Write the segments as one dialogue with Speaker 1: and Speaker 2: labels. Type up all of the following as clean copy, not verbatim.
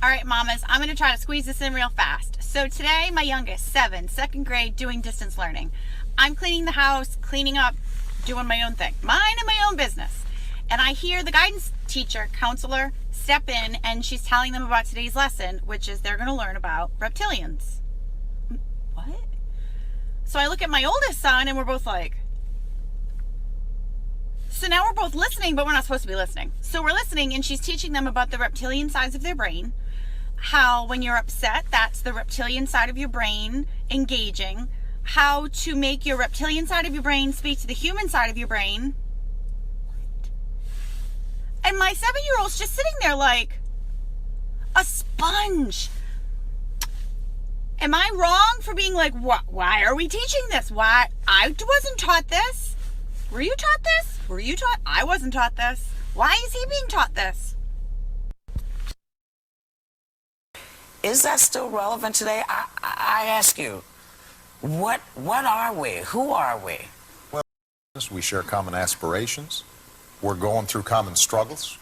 Speaker 1: All right, mamas, I'm going to try to squeeze this in real fast. So today, my youngest, 7, second grade, doing distance learning. I'm cleaning the house, cleaning up, doing my own thing, minding my own business. And I hear the guidance teacher, counselor, step in, and she's telling them about today's lesson, which is they're going to learn about reptilians. What? So I look at my oldest son, and we're both like, so now we're both listening, but we're not supposed to be listening. So we're listening, and she's teaching them about the reptilian sides of their brain. How when you're upset, that's the reptilian side of your brain engaging. How to make your reptilian side of your brain speak to the human side of your brain. And my 7-year-old's just sitting there like a sponge. Am I wrong for being like, why are we teaching this? Why? I wasn't taught this. Were you taught this? Were you taught? I wasn't taught this. Why is he being taught this?
Speaker 2: Is that still relevant today? I ask you, what are we? Who are we?
Speaker 3: Well, we share common aspirations. We're going through common struggles.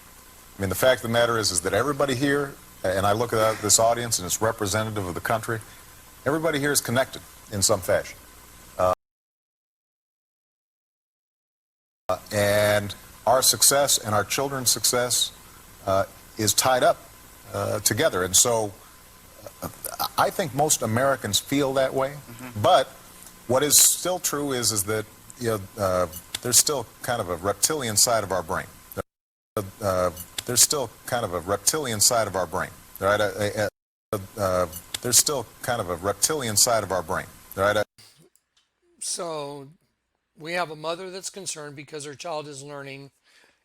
Speaker 3: I mean, the fact of the matter is that everybody here, and I look at this audience and it's representative of the country, everybody here is connected in some fashion. And our success and our children's success is tied up together. And so I think most Americans feel that way. Mm-hmm. But what is still true is that there's still kind of a reptilian side of our brain. There's still kind of a reptilian side of our brain. Right? There's still kind of a reptilian side of our brain. Right?
Speaker 4: So we have a mother that's concerned because her child is learning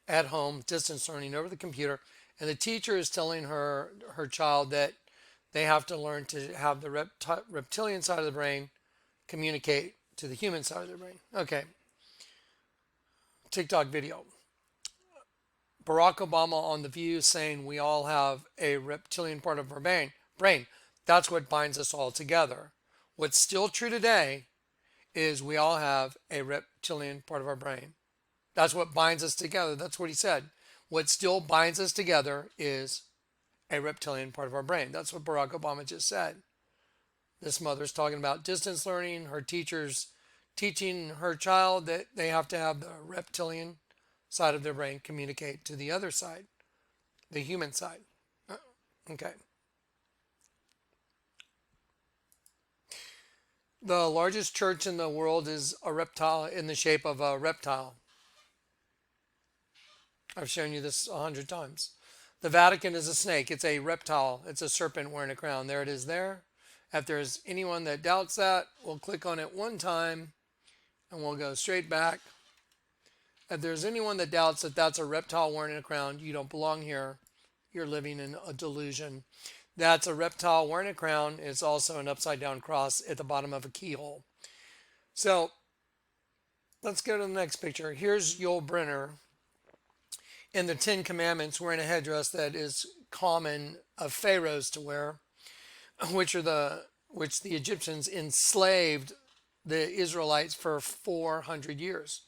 Speaker 4: at home, distance learning over the computer, and the teacher is telling her child that they have to learn to have the reptilian side of the brain communicate to the human side of the brain. Okay. TikTok video. Barack Obama on The View saying we all have a reptilian part of our brain. That's what binds us all together. What's still true today is we all have a reptilian part of our brain. That's what binds us together. That's what he said. What still binds us together is a reptilian part of our brain. That's what Barack Obama just said. This mother's talking about distance learning. Her teacher's teaching her child that they have to have the reptilian side of their brain communicate to the other side, the human side. Okay. The largest church in the world is a reptile in the shape of a reptile. I've shown you this 100 times. The Vatican is a snake. It's a reptile. It's a serpent wearing a crown. There it is there. If there's anyone that doubts that, we'll click on it one time and we'll go straight back. If there's anyone that doubts that that's a reptile wearing a crown, you don't belong here. You're living in a delusion. That's a reptile wearing a crown. It's also an upside down cross at the bottom of a keyhole. So let's go to the next picture. Here's Yul Brynner in the 10 Commandments wearing a headdress that is common of pharaohs to wear, which the Egyptians enslaved the Israelites for 400 years.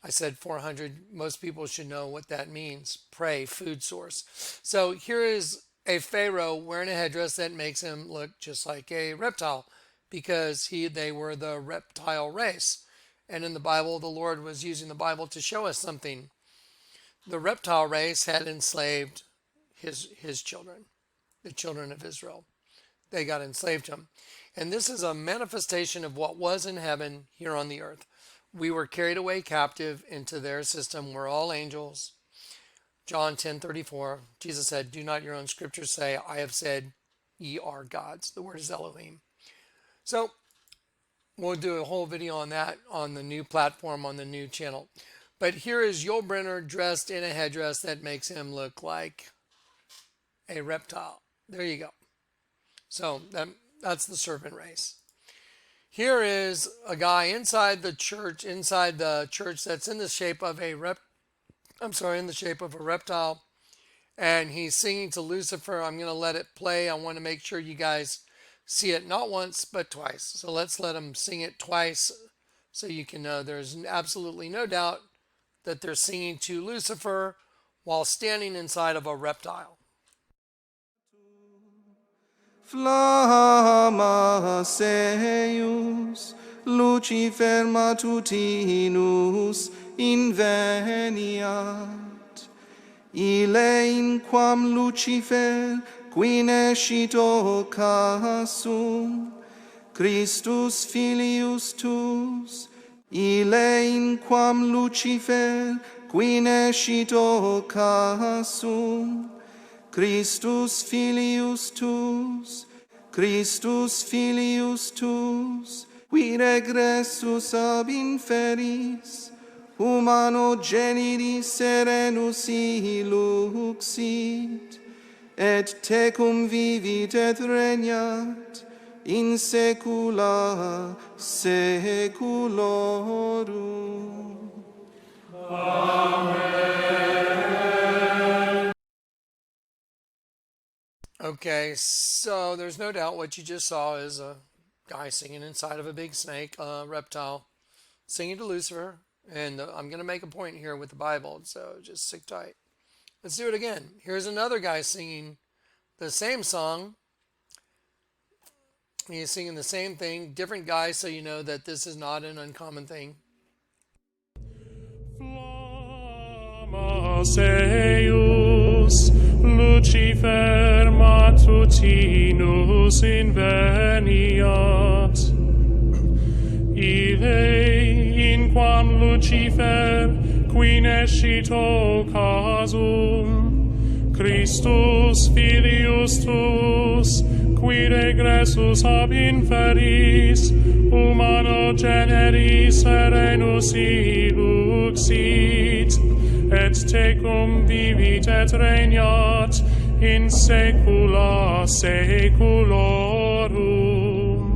Speaker 4: I said 400. Most people should know what that means. Prey, food source. So here is a pharaoh wearing a headdress that makes him look just like a reptile because they were the reptile race. And in the Bible, the Lord was using the Bible to show us something. The reptile race had enslaved his children, the children of Israel. They got enslaved to him. And this is a manifestation of what was in heaven here on the earth. We were carried away captive into their system. We're all angels. John 10:34, Jesus said, do not your own scriptures say, I have said, ye are gods. The word is Elohim. So we'll do a whole video on that on the new platform, on the new channel. But here is Yul Brynner dressed in a headdress that makes him look like a reptile. There you go. So that's the serpent race. Here is a guy inside the church that's in the shape of a reptile. And he's singing to Lucifer. I'm going to let it play. I want to make sure you guys see it not once, but twice. So let's let him sing it twice so you can know there's absolutely no doubt that they're singing to Lucifer while standing inside of a reptile.
Speaker 5: Flamma seius, Lucifer matutinus inveniat. Ille in quam Lucifer qui nescito casum, Christus filius tuus, ille in quam Lucifer qui nescito casum, Christus filius tuus, Christus filius tuus, qui regressus ab inferis, humano generis serenus iluxit, et tecum vivit et regnat in saecula saeculorum.
Speaker 4: Okay, so there's no doubt what you just saw is a guy singing inside of a big snake, a reptile, singing to Lucifer. And I'm going to make a point here with the Bible, so just stick tight. Let's do it again. Here's another guy singing the same song. He's singing the same thing, different guy, so you know that this is not an uncommon thing.
Speaker 6: Flamma seius, Lucifer matutinus inveniat. Ille in quam Lucifer qui nescito casum, Christus filius tuus, qui regressus ab inferis, humano generis serenus iluxit, et tecum vivit et regnat in saecula saeculorum.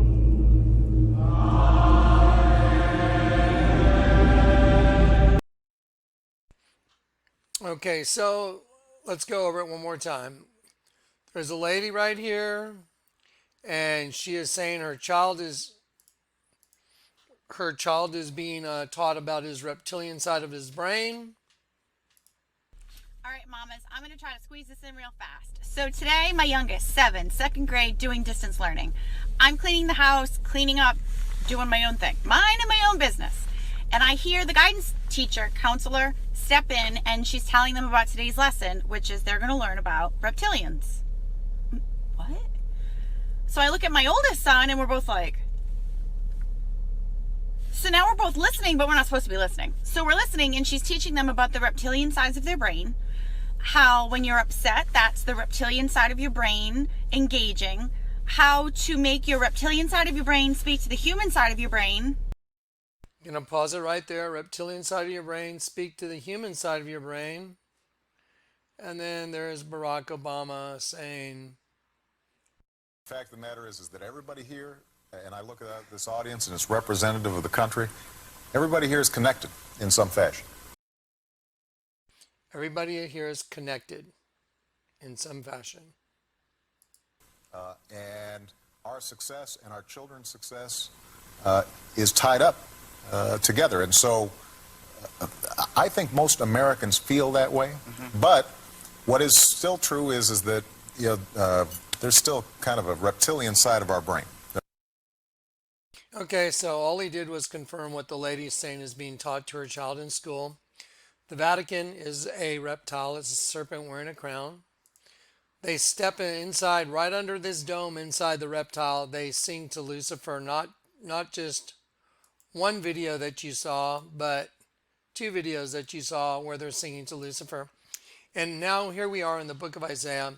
Speaker 4: Okay, so let's go over it one more time. There's a lady right here, and she is saying her child is being taught about his reptilian side of his brain.
Speaker 1: All right, mamas, I'm going to try to squeeze this in real fast. So today, my youngest, 7, second grade, doing distance learning. I'm cleaning the house, cleaning up, doing my own thing, minding my own business. And I hear the guidance teacher, counselor, step in, and she's telling them about today's lesson, which is they're going to learn about reptilians. What? So I look at my oldest son, and we're both like, so now we're both listening, but we're not supposed to be listening. So we're listening, and she's teaching them about the reptilian sides of their brain, how when you're upset, that's the reptilian side of your brain engaging, how to make your reptilian side of your brain speak to the human side of your brain.
Speaker 4: I'm going to pause it right there. Reptilian side of your brain, speak to the human side of your brain. And then there's Barack Obama saying,
Speaker 3: The fact of the matter is that everybody here, and I look at this audience and it's representative of the country, everybody here is connected in some fashion.
Speaker 4: everybody here is connected in some fashion.
Speaker 3: And our success and our children's success is tied up together. And so I think most Americans feel that way. Mm-hmm. But what is still true is that there's still kind of a reptilian side of our brain.
Speaker 4: Okay, so all he did was confirm what the lady is saying is being taught to her child in school. The Vatican is a reptile. It's a serpent wearing a crown. They step inside, right under this dome inside the reptile. They sing to Lucifer, not just one video that you saw, but 2 videos that you saw where they're singing to Lucifer. And now here we are in the book of Isaiah.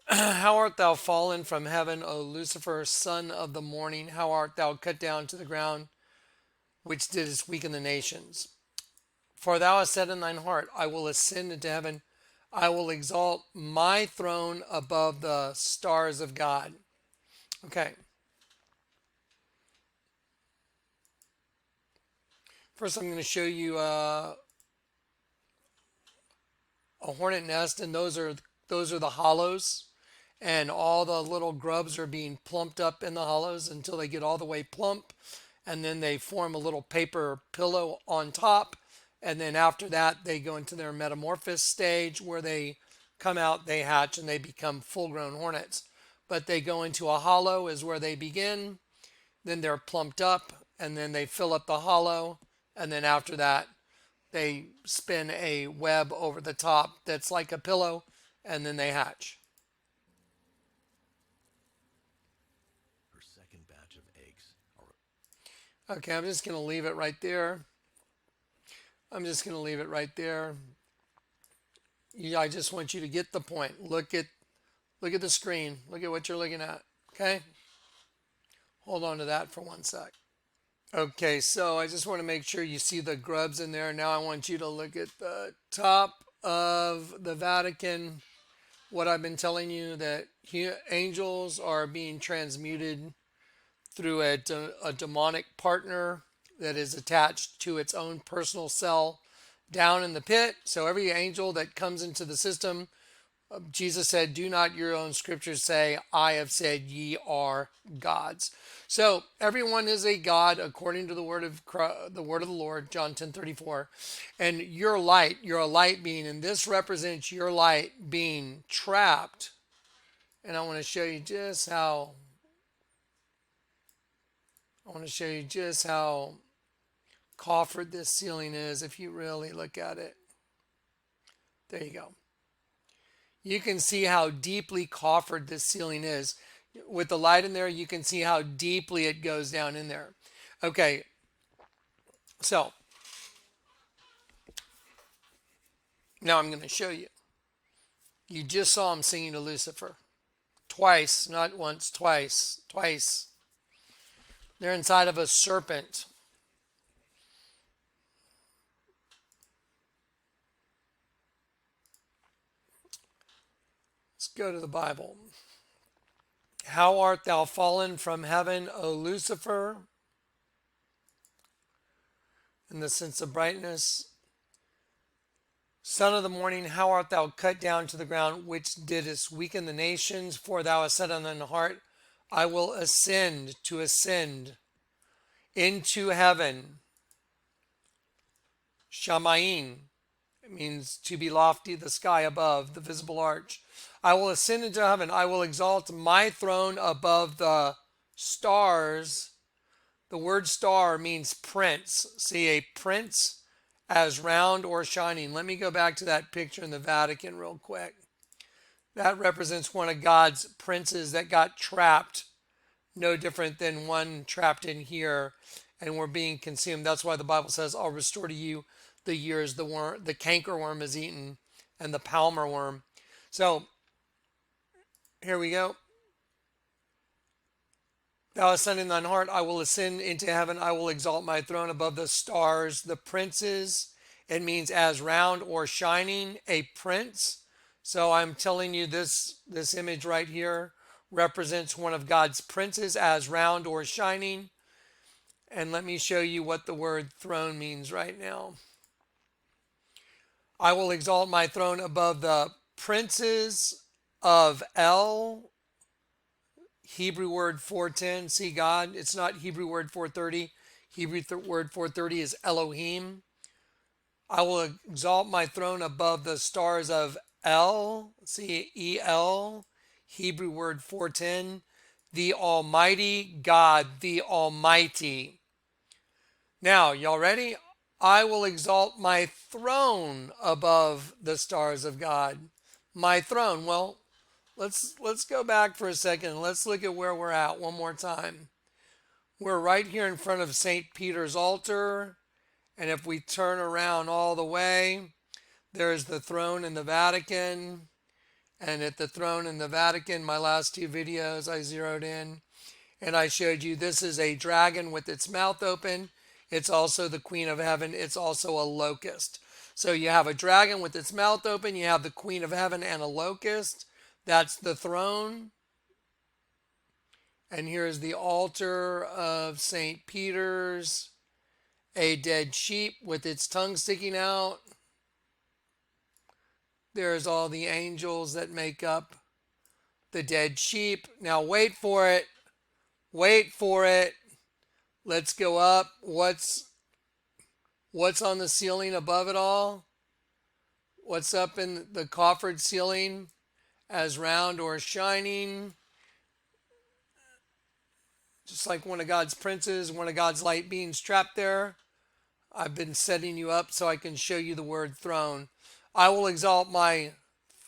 Speaker 4: How art thou fallen from heaven, O Lucifer, son of the morning? How art thou cut down to the ground, which didst weaken the nations? For thou hast said in thine heart, I will ascend into heaven. I will exalt my throne above the stars of God. Okay. First, I'm going to show you a hornet nest, and those are the hollows, and all the little grubs are being plumped up in the hollows until they get all the way plump, and then they form a little paper pillow on top. And then after that, they go into their metamorphosis stage where they come out, they hatch, and they become full-grown hornets. but they go into a hollow is where they begin. Then they're plumped up, and then they fill up the hollow, and then after that they spin a web over the top that's like a pillow, and then they hatch.
Speaker 7: Her second batch of eggs are...
Speaker 4: Okay, I'm just going to leave it right there. I'm just going to leave it right there. I just want you to get the point. Look at the screen. Look at what you're looking at. Okay? Hold on to that for 1 sec. Okay, so I just want to make sure you see the grubs in there. Now I want you to look at the top of the Vatican. What I've been telling you, that angels are being transmuted through a demonic partner that is attached to its own personal cell down in the pit. So every angel that comes into the system, Jesus said, do not your own scriptures say, I have said ye are gods. So everyone is a god according to the word of the Lord, John 10:34. And you're a light being, and this represents your light being trapped. And I want to show you just how coffered this ceiling is if you really look at it. There you go. You can see how deeply coffered this ceiling is. With the light in there, you can see how deeply it goes down in there. Okay, so now I'm going to show you. You just saw him singing to Lucifer. Twice, not once, twice. They're inside of a serpent. Let's go to the Bible. How art thou fallen from heaven, O Lucifer? In the sense of brightness. Son of the morning, how art thou cut down to the ground, which didst weaken the nations? For thou hast said on thine heart, I will ascend into heaven. Shamayim, it means to be lofty, the sky above, the visible arch. I will ascend into heaven. I will exalt my throne above the stars. The word star means prince. See, a prince as round or shining. Let me go back to that picture in the Vatican real quick. That represents one of God's princes that got trapped. No different than one trapped in here and we're being consumed. That's why the Bible says, I'll restore to you the years the cankerworm is eaten and the palmer worm. So, here we go. Thou ascend in thine heart, I will ascend into heaven, I will exalt my throne above the stars. The princes, it means as round or shining, a prince. So I'm telling you this image right here represents one of God's princes as round or shining. And let me show you what the word throne means right now. I will exalt my throne above the princes of El, Hebrew word 410, see God, it's not Hebrew word 430. Hebrew word 430 is Elohim. I will exalt my throne above the stars of El, see El, Hebrew word 410, the Almighty God, the Almighty. Now, y'all ready? I will exalt my throne above the stars of God. My throne. Well, let's go back for a second. Let's look at where we're at one more time. We're right here in front of St. Peter's altar. And if we turn around all the way, there's the throne in the Vatican. And at the throne in the Vatican, my last two videos, I zeroed in. And I showed you this is a dragon with its mouth open. It's also the Queen of Heaven. It's also a locust. So you have a dragon with its mouth open. You have the Queen of Heaven and a locust. That's the throne. And here's the altar of St. Peter's. A dead sheep with its tongue sticking out. There's all the angels that make up the dead sheep. Now wait for it. Wait for it. Let's go up. What's on the ceiling above it all? What's up in the coffered ceiling as round or shining? just like one of God's princes, one of God's light beings trapped there. I've been setting you up so I can show you the word throne. I will exalt my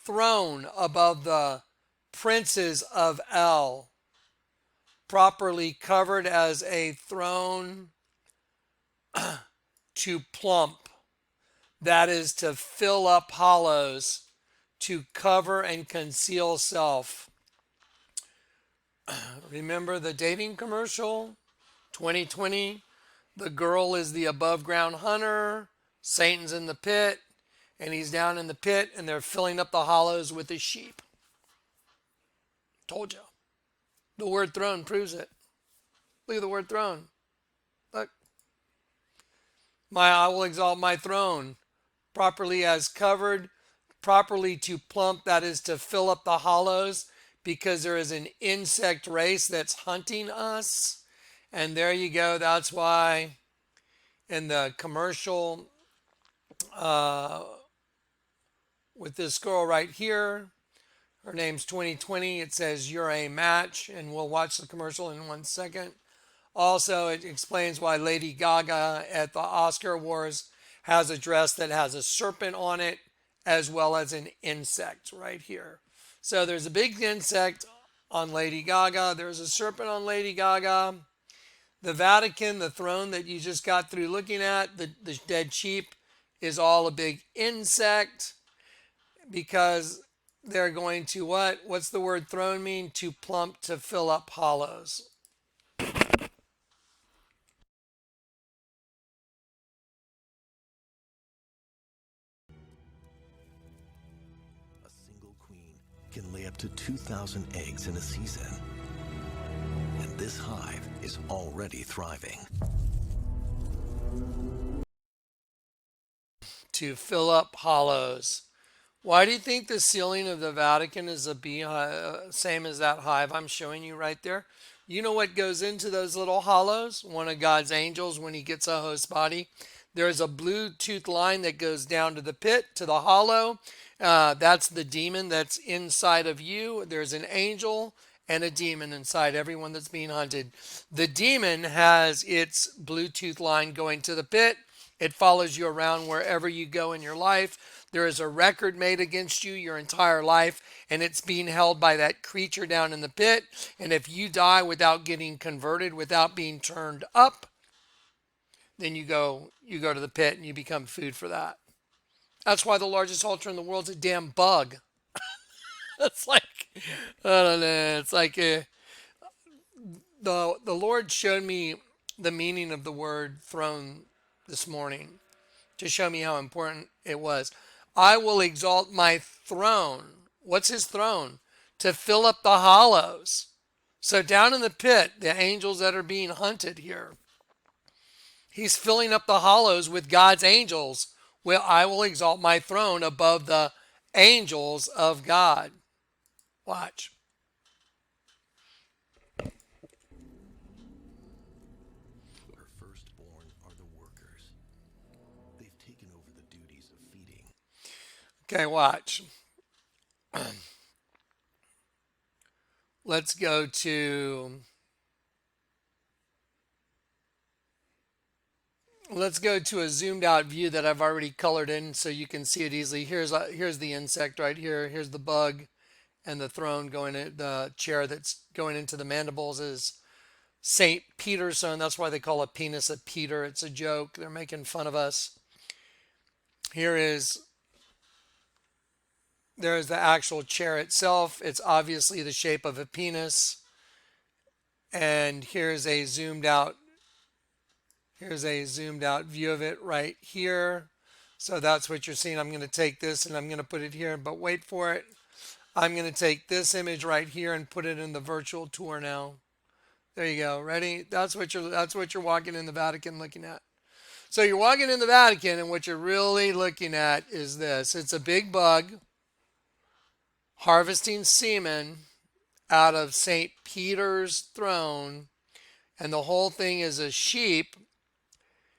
Speaker 4: throne above the princes of El, properly covered as a throne to plump. That is to fill up hollows, to cover and conceal self. Remember the dating commercial? 2020, the girl is the above ground hunter, Satan's in the pit, and he's down in the pit, and they're filling up the hollows with his sheep. Told you. The word throne proves it. Look at the word throne. Look. I will exalt my throne, properly as covered, properly to plump, that is to fill up the hollows, because there is an insect race that's hunting us. And there you go. That's why in the commercial with this girl right here, her name's 2020, it says you're a match, and we'll watch the commercial in 1 second. Also, it explains why Lady Gaga at the Oscar Awards has a dress that has a serpent on it, as well as an insect right here. So there's a big insect on Lady Gaga. There's a serpent on Lady Gaga. The Vatican, the throne that you just got through looking at, the dead sheep, is all a big insect, because they're going to what? What's the word throne mean? To plump, to fill up hollows.
Speaker 7: A single queen can lay up to 2,000 eggs in a season. And this hive is already thriving.
Speaker 4: To fill up hollows. Why do you think the ceiling of the Vatican is a beehive, same as that hive I'm showing you right there? You know what goes into those little hollows? One of God's angels, when he gets a host body, there's a Bluetooth line that goes down to the pit, to the hollow. That's the demon that's inside of you. There's an angel and a demon inside everyone that's being hunted. The demon has its Bluetooth line going to the pit. It follows you around wherever you go in your life. There is a record made against you your entire life, and it's being held by that creature down in the pit. And if you die without getting converted, without being turned up, then you go to the pit and you become food for that. That's why the largest altar in the world is a damn bug. It's like, I don't know, it's like the Lord showed me the meaning of the word throne this morning to show me how important it was. I will exalt my throne. What's his throne? To fill up the hollows. So down in the pit, the angels that are being hunted here, he's filling up the hollows with God's angels. Well, I will exalt my throne above the angels of God. Watch.
Speaker 7: Her firstborn are the workers. They've taken over the duties of feeding.
Speaker 4: Okay, watch. Let's go to a zoomed out view that I've already colored in so you can see it easily. Here's the insect right here. Here's the bug, and the throne going in, the chair that's going into the mandibles is St. Peter's throne. That's why they call a penis a Peter. It's a joke. They're making fun of us. There's the actual chair itself. It's obviously the shape of a penis. And here's a zoomed out view of it right here. So that's what you're seeing. I'm going to take this and I'm going to put it here, but wait for it. I'm going to take this image right here and put it in the virtual tour now. There you go. Ready? That's what you're walking in the Vatican looking at. So you're walking in the Vatican, and what you're really looking at is this. It's a big bug harvesting semen out of St. Peter's throne, and the whole thing is a sheep,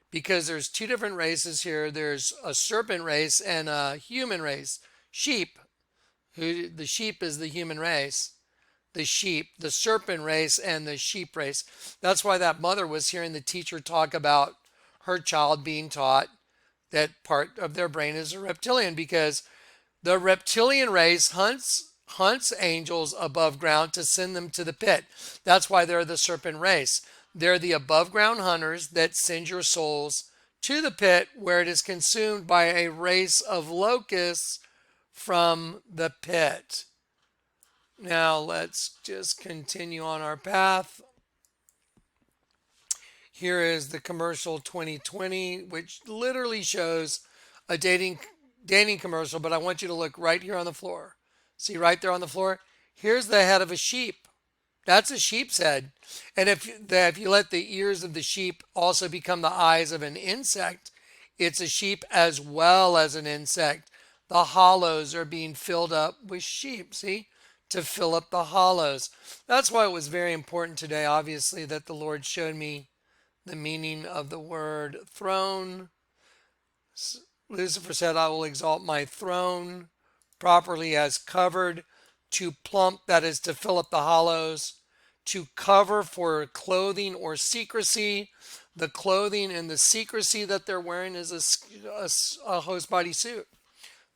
Speaker 4: because there's two different races here. There's a serpent race and a human race. Sheep, the sheep is the human race. the sheep, the serpent race and the sheep race. That's why that mother was hearing the teacher talk about her child being taught that part of their brain is a reptilian, because the reptilian race hunts angels above ground to send them to the pit. That's why they're the serpent race. They're the above ground hunters that send your souls to the pit, where it is consumed by a race of locusts from the pit. Now let's just continue on our path. Here is the commercial 2020, which literally shows a dating commercial, but I want you to look right here on the floor. See right there on the floor? Here's the head of a sheep. That's a sheep's head. And if you let the ears of the sheep also become the eyes of an insect, it's a sheep as well as an insect. The hollows are being filled up with sheep, see? To fill up the hollows. That's why it was very important today, obviously, that the Lord showed me the meaning of the word throne. Lucifer said, I will exalt my throne properly as covered, to plump, that is to fill up the hollows, to cover for clothing or secrecy. The clothing and the secrecy that they're wearing is a host body suit.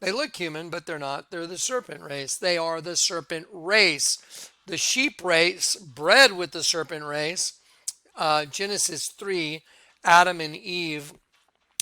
Speaker 4: They look human, but they're not. They're the serpent race. They are the serpent race. The sheep race bred with the serpent race. Genesis 3, Adam and Eve,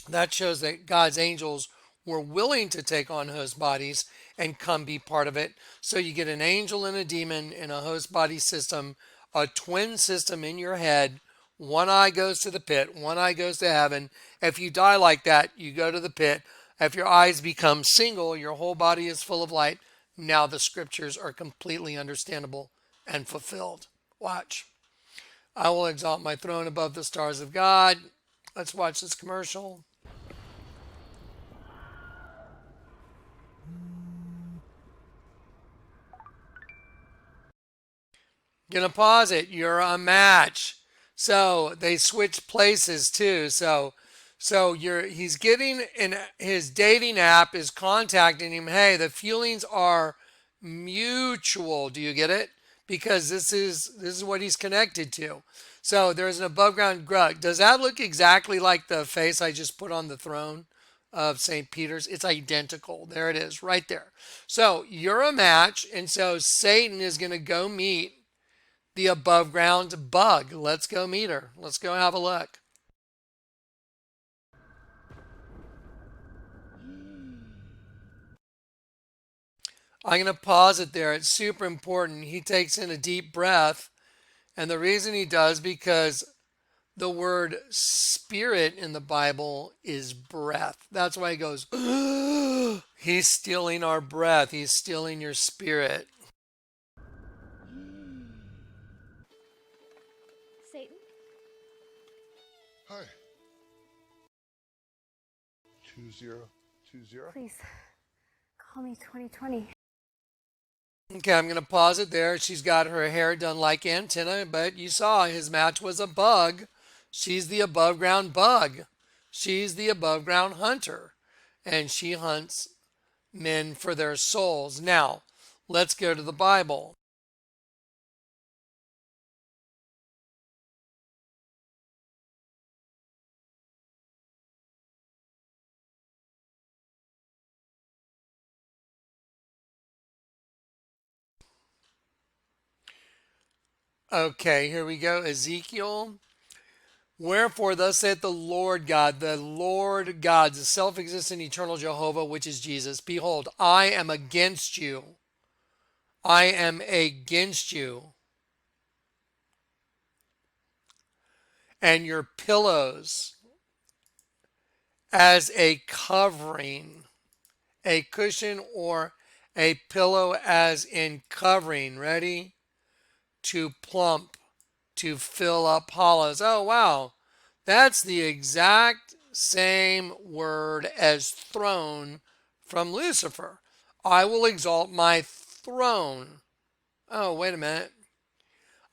Speaker 4: that shows that God's angels were willing to take on host bodies and come be part of it. So you get an angel and a demon in a host body system, a twin system in your head. One eye goes to the pit, one eye goes to heaven. If you die like that, you go to the pit. If your eyes become single, your whole body is full of light. Now the scriptures are completely understandable and fulfilled. Watch. I will exalt my throne above the stars of God. Let's watch this commercial. Gonna pause it. You're a match. So they switch places too. So he's getting in his dating app is contacting him. Hey, the feelings are mutual. Do you get it? Because this is what he's connected to. So there's an above ground grug. Does that look exactly like the face I just put on the throne of St. Peter's? It's identical. There it is, right there. So you're a match, and so Satan is going to go meet the above ground bug. Let's go meet her. Let's go have a look. I'm going to pause it there. It's super important. He takes in a deep breath. And the reason he does, because the word spirit in the Bible is breath. That's why he goes, he's stealing our breath. He's stealing your spirit.
Speaker 8: Satan?
Speaker 3: Hi. 2020.
Speaker 8: Please, call me 2020.
Speaker 4: Okay, I'm going to pause it there. She's got her hair done like antenna, but you saw his match was a bug. She's the above ground bug. She's the above ground hunter, and she hunts men for their souls. Now, let's go to the Bible. Okay, here we go. Ezekiel. Wherefore, thus saith the Lord God, the self-existent eternal Jehovah, which is Jesus. Behold, I am against you. I am against you. And your pillows as a covering, a cushion or a pillow as in covering. Ready? To plump, to fill up hollows. Oh, wow. That's the exact same word as throne from Lucifer. I will exalt my throne. Oh, wait a minute.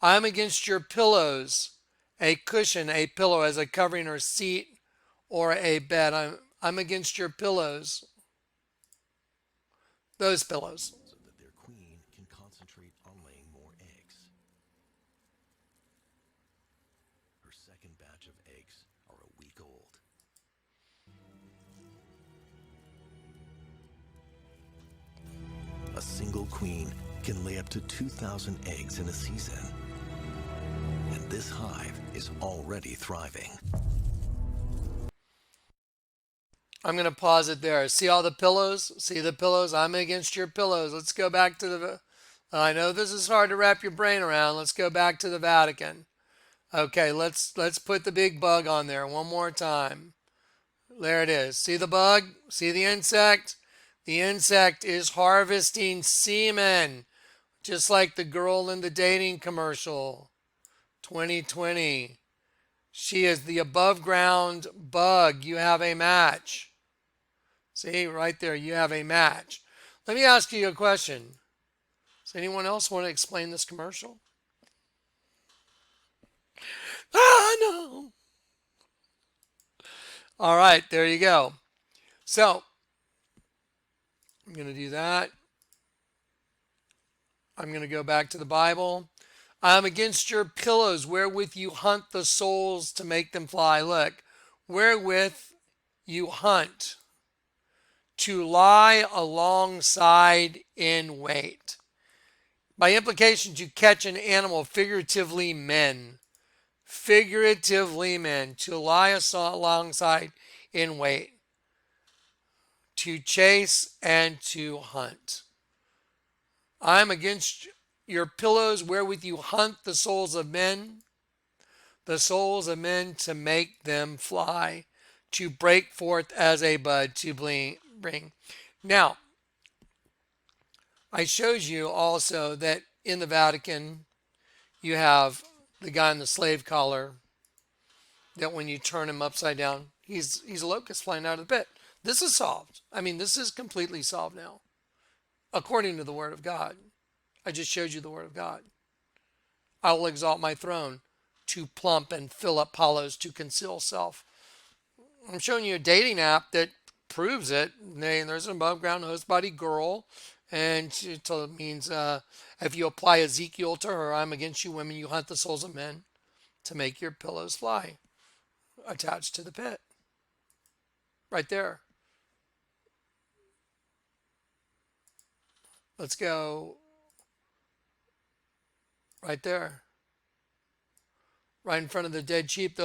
Speaker 4: I'm against your pillows, a cushion, a pillow as a covering or seat or a bed. I'm against your pillows. Those pillows.
Speaker 7: So that their queen can concentrate on laying more eggs. second batch of eggs are a week old. A single queen can lay up to 2,000 eggs in a season. And this hive is already thriving.
Speaker 4: I'm going to pause it there. See all the pillows? See the pillows? I'm against your pillows. Let's go back to the... I know this is hard to wrap your brain around. Let's go back to the Vatican. Okay, let's put the big bug on there one more time. There it is. See the bug? See the insect? The insect is harvesting semen, just like the girl in the dating commercial, 2020. She is the above ground bug. You have a match. See, right there, you have a match. Let me ask you a question. Does anyone else want to explain this commercial? No. All right, there you go. So, I'm going to do that. I'm going to go back to the Bible. I'm against your pillows, wherewith you hunt the souls to make them fly. Look, wherewith you hunt, to lie alongside in wait. By implication, to catch an animal, figuratively men. Figuratively men, to lie alongside in wait. To chase and to hunt. I'm against your pillows, wherewith you hunt the souls of men. The souls of men to make them fly. To break forth as a bud to bring. Now, I showed you also that in the Vatican, you have the guy in the slave collar, that when you turn him upside down, he's a locust flying out of the pit. This is solved. I mean, this is completely solved now, according to the Word of God. I just showed you the Word of God. I will exalt my throne to plump and fill up hollows to conceal self. I'm showing you a dating app that proves it. There's an above ground host body girl, and it means if you apply Ezekiel to her, I'm against you women, you hunt the souls of men to make your pillows fly, attached to the pit. Right there. Let's go right there. Right in front of the dead sheep.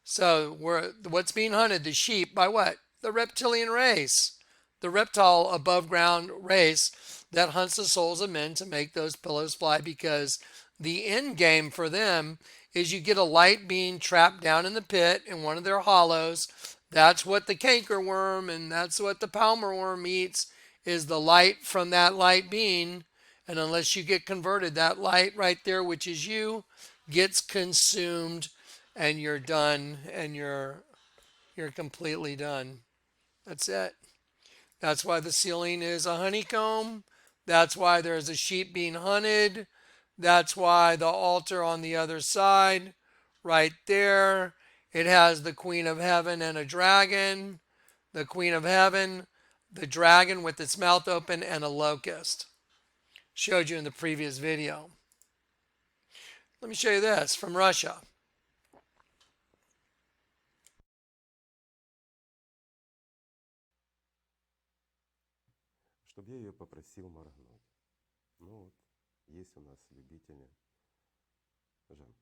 Speaker 4: So what's being hunted? The sheep by what? The reptilian race. The reptile above ground race that hunts the souls of men to make those pillows fly, because the end game for them is you get a light being trapped down in the pit in one of their hollows. That's what the cankerworm and that's what the palmer worm eats, is the light from that light being. And unless you get converted, that light right there, which is you, gets consumed, and you're done, and you're completely done. That's it. That's why the ceiling is a honeycomb. That's why there's a sheep being hunted. That's why the altar on the other side, right there, it has the Queen of Heaven and a dragon. The Queen of Heaven, the dragon with its mouth open, and a locust. Showed you in the previous video. Let me show you this from Russia.
Speaker 9: Чтобы я ее попросил моргнуть. Ну вот, есть у нас любители. Жан,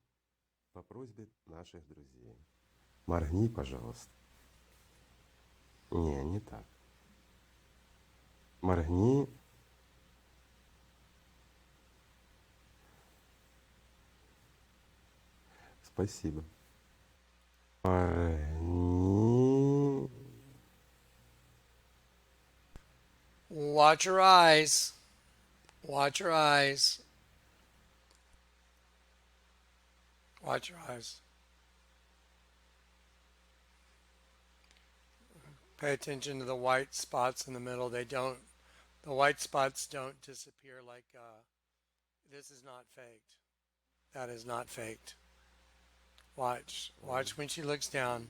Speaker 9: по просьбе наших друзей. Моргни, пожалуйста. Не так. Моргни. Спасибо. Моргни.
Speaker 4: Watch your eyes. Watch your eyes. Watch your eyes. Pay attention to the white spots in the middle. The white spots don't disappear like, this is not faked. That is not faked. Watch. Watch when she looks down.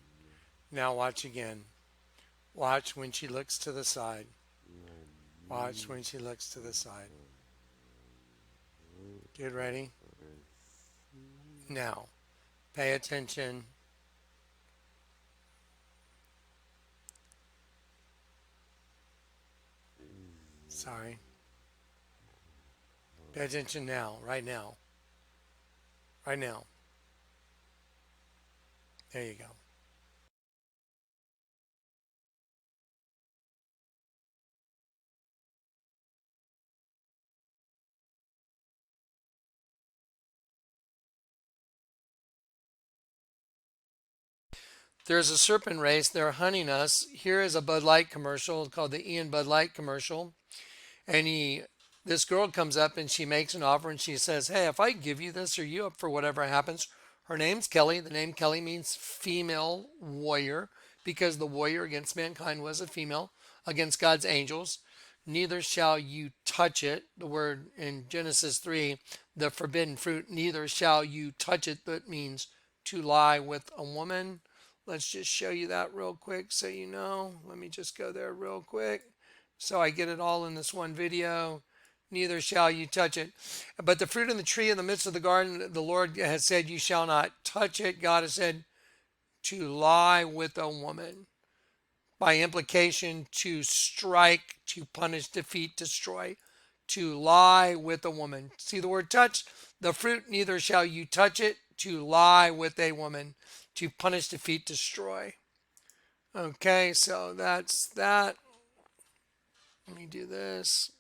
Speaker 4: Now watch again. Watch when she looks to the side. Watch when she looks to the side. Get ready. Now. Pay attention. Sorry. Pay attention now, right now. Right now. There you go. There's a serpent race. They're hunting us. Here is a Bud Light commercial called the Ian Bud Light commercial. And this girl comes up and she makes an offer and she says, hey, if I give you this, are you up for whatever happens? Her name's Kelly. The name Kelly means female warrior because the warrior against mankind was a female against God's angels. Neither shall you touch it. The word in Genesis 3, the forbidden fruit, neither shall you touch it. That means to lie with a woman. Let's just show you that real quick so you know. Let me just go there real quick so I get it all in this one video. Neither shall you touch it. But the fruit of the tree in the midst of the garden, the Lord has said, you shall not touch it. God has said to lie with a woman. By implication, to strike, to punish, defeat, destroy. To lie with a woman. See the word touch? The fruit, neither shall you touch it. To lie with a woman. To punish, defeat, destroy. Okay, so that's that. Let me do this.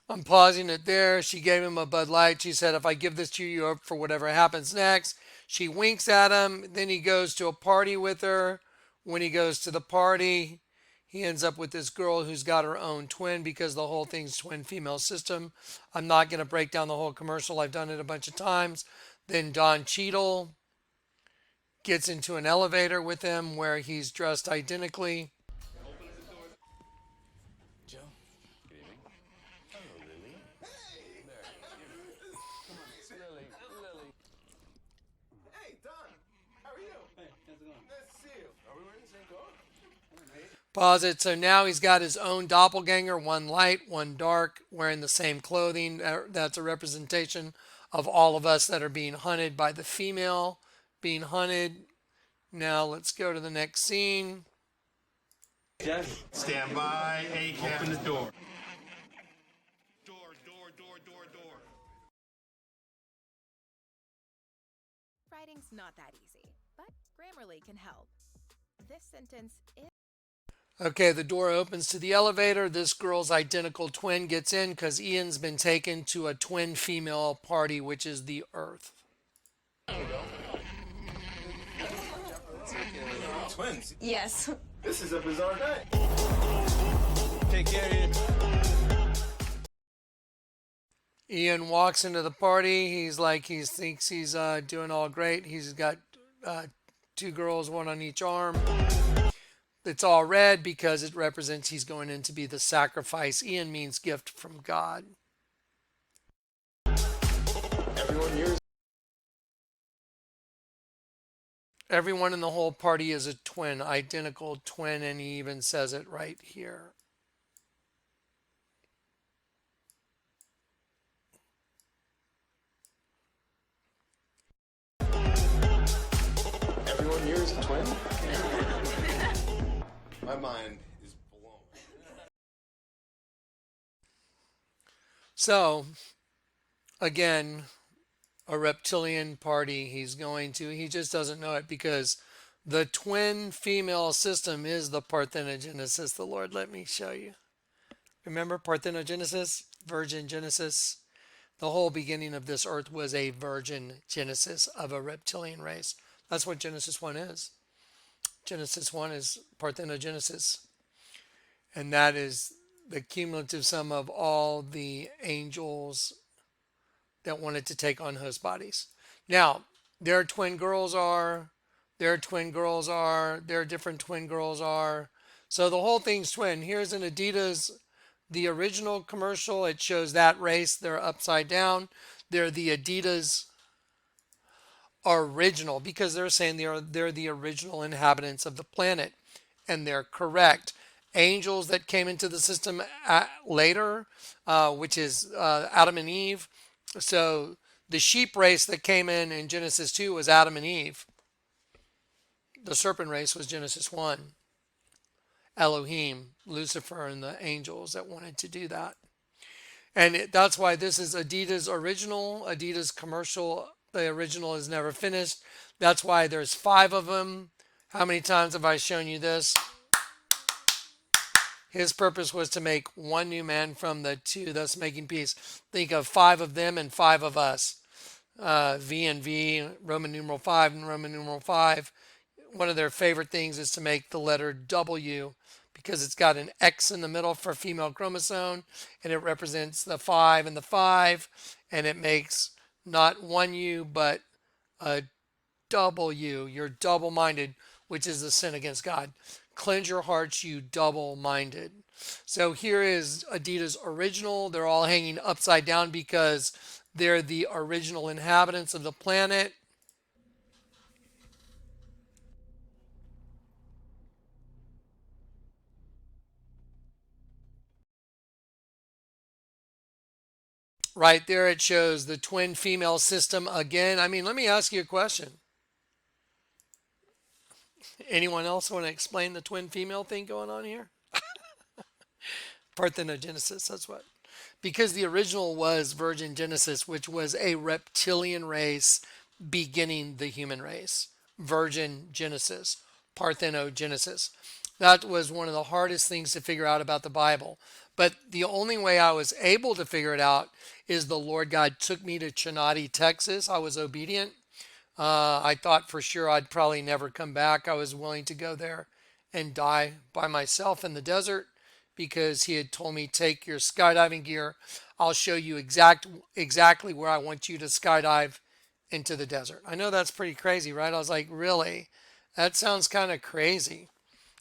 Speaker 4: I'm pausing it there. She gave him a Bud Light. She said, if I give this to you, you're up for whatever happens next. She winks at him. Then he goes to a party with her. When he goes to the party, he ends up with this girl who's got her own twin because the whole thing's twin female system. I'm not going to break down the whole commercial. I've done it a bunch of times. Then Don Cheadle gets into an elevator with him where he's dressed identically. Pause it. So now he's got his own doppelganger, one light, one dark, wearing the same clothing. That's a representation of all of us that are being hunted by the female, being hunted. Now let's go to the next scene.
Speaker 10: Stand by, ACAB. Open the door. Door.
Speaker 11: Writing's not that easy, but Grammarly can help. This sentence is...
Speaker 4: Okay, the door opens to the elevator. This girl's identical twin gets in because Ian's been taken to a twin female party, which is the Earth.
Speaker 10: Twins?
Speaker 8: Yes.
Speaker 10: This is a bizarre night. Take care of you.
Speaker 4: Ian walks into the party. He thinks he's doing all great. He's got two girls, one on each arm. It's all red because it represents he's going in to be the sacrifice. Ian means gift from God. Everyone in the whole party is a twin, identical twin, and he even says it right here.
Speaker 10: Everyone here is a twin? My mind is blown.
Speaker 4: So, again, a reptilian party he just doesn't know it because the twin female system is the parthenogenesis. The Lord let me show you. Remember parthenogenesis, virgin genesis? The whole beginning of this earth was a virgin genesis of a reptilian race. That's what Genesis 1 is. Genesis 1 is parthenogenesis. And that is the cumulative sum of all the angels that wanted to take on host bodies. Now, their twin girls are, their different twin girls are. So the whole thing's twin. Here's an Adidas the original commercial, it shows that race. They're upside down. They're the Adidas original, because they're saying they're the original inhabitants of the planet, and they're correct. Angels that came into the system later, which is Adam and Eve. So the sheep race that came in Genesis 2 was Adam and Eve. The serpent race was Genesis 1. Elohim, Lucifer, and the angels that wanted to do that. And that's why this is Adidas original, Adidas commercial. The original is never finished. That's why there's 5 of them. How many times have I shown you this? His purpose was to make one new man from the 2, thus making peace. Think of 5 of them and 5 of us. V and V, Roman numeral 5 and Roman numeral 5. One of their favorite things is to make the letter W, because it's got an X in the middle for female chromosome, and it represents the 5 and the 5, and it makes not one U, but a W. You're double-minded, which is the sin against God. Cleanse your hearts, you double-minded. So here is Adidas original. They're all hanging upside down because they're the original inhabitants of the planet. Right there, it shows the twin female system again. I mean, let me ask you a question. Anyone else want to explain the twin female thing going on here? Parthenogenesis, that's what. Because the original was Virgin Genesis, which was a reptilian race beginning the human race. Virgin Genesis, Parthenogenesis. That was one of the hardest things to figure out about the Bible. But the only way I was able to figure it out is the Lord God took me to Chinati, Texas. I was obedient. I thought for sure I'd probably never come back. I was willing to go there and die by myself in the desert, because he had told me, take your skydiving gear. I'll show you exactly where I want you to skydive into the desert. I know that's pretty crazy, right? I was like, really? That sounds kind of crazy.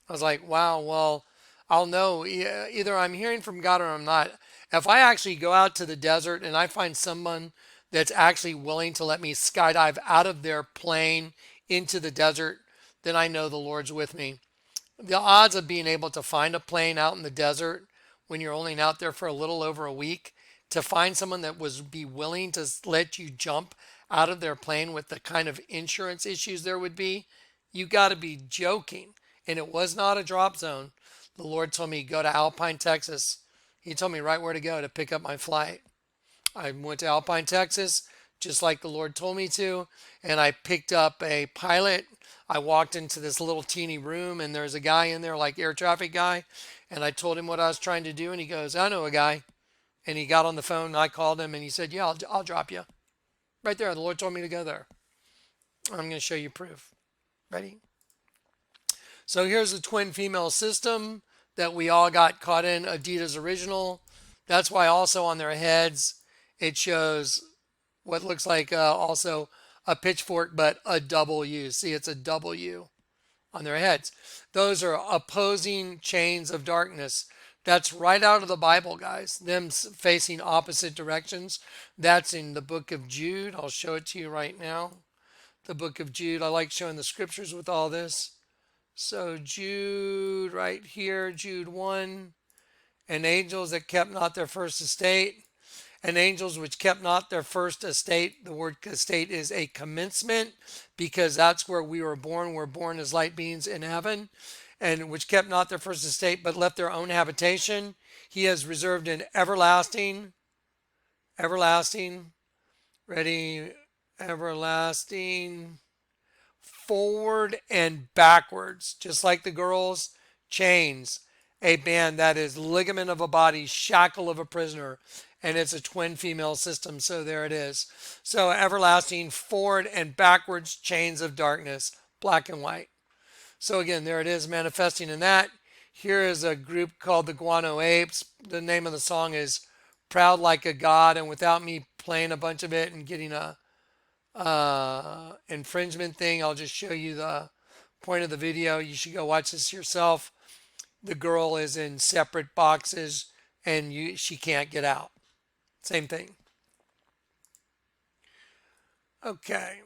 Speaker 4: I was like, wow, well, I'll know. Either I'm hearing from God or I'm not. If I actually go out to the desert and I find someone that's actually willing to let me skydive out of their plane into the desert, then I know the Lord's with me. The odds of being able to find a plane out in the desert when you're only out there for a little over a week, to find someone that would be willing to let you jump out of their plane with the kind of insurance issues there would be, you got to be joking. And it was not a drop zone. The Lord told me, go to Alpine, Texas. He told me right where to go to pick up my flight. I went to Alpine, Texas, just like the Lord told me to, and I picked up a pilot. I walked into this little teeny room, and there's a guy in there, like air traffic guy, and I told him what I was trying to do, and he goes, I know a guy. And he got on the phone, and I called him, and he said, yeah, I'll drop you. Right there, the Lord told me to go there. I'm going to show you proof. Ready? So here's the twin female system that we all got caught in, Adidas original. That's why also on their heads, it shows what looks like also a pitchfork, but a W. See, it's a W on their heads. Those are opposing chains of darkness. That's right out of the Bible, guys. Them facing opposite directions. That's in the book of Jude. I'll show it to you right now. The book of Jude. I like showing the scriptures with all this. So Jude right here, Jude 1. And angels that kept not their first estate. And angels which kept not their first estate. The word estate is a commencement, because that's where we were born. We're born as light beings in heaven. And which kept not their first estate, but left their own habitation. He has reserved an everlasting, ready, everlasting, forward and backwards, just like the girls, chains, a band that is ligament of a body, shackle of a prisoner, and it's a twin female system. So there it is. So everlasting, forward and backwards chains of darkness, black and white. So again, there it is, manifesting in that. Here is a group called the Guano Apes. The name of the song is Proud Like a God, and without me playing a bunch of it and getting a infringement thing, I'll just show you the point of the video. You should go watch this yourself. The girl is in separate boxes. and she can't get out. Same thing. Okay.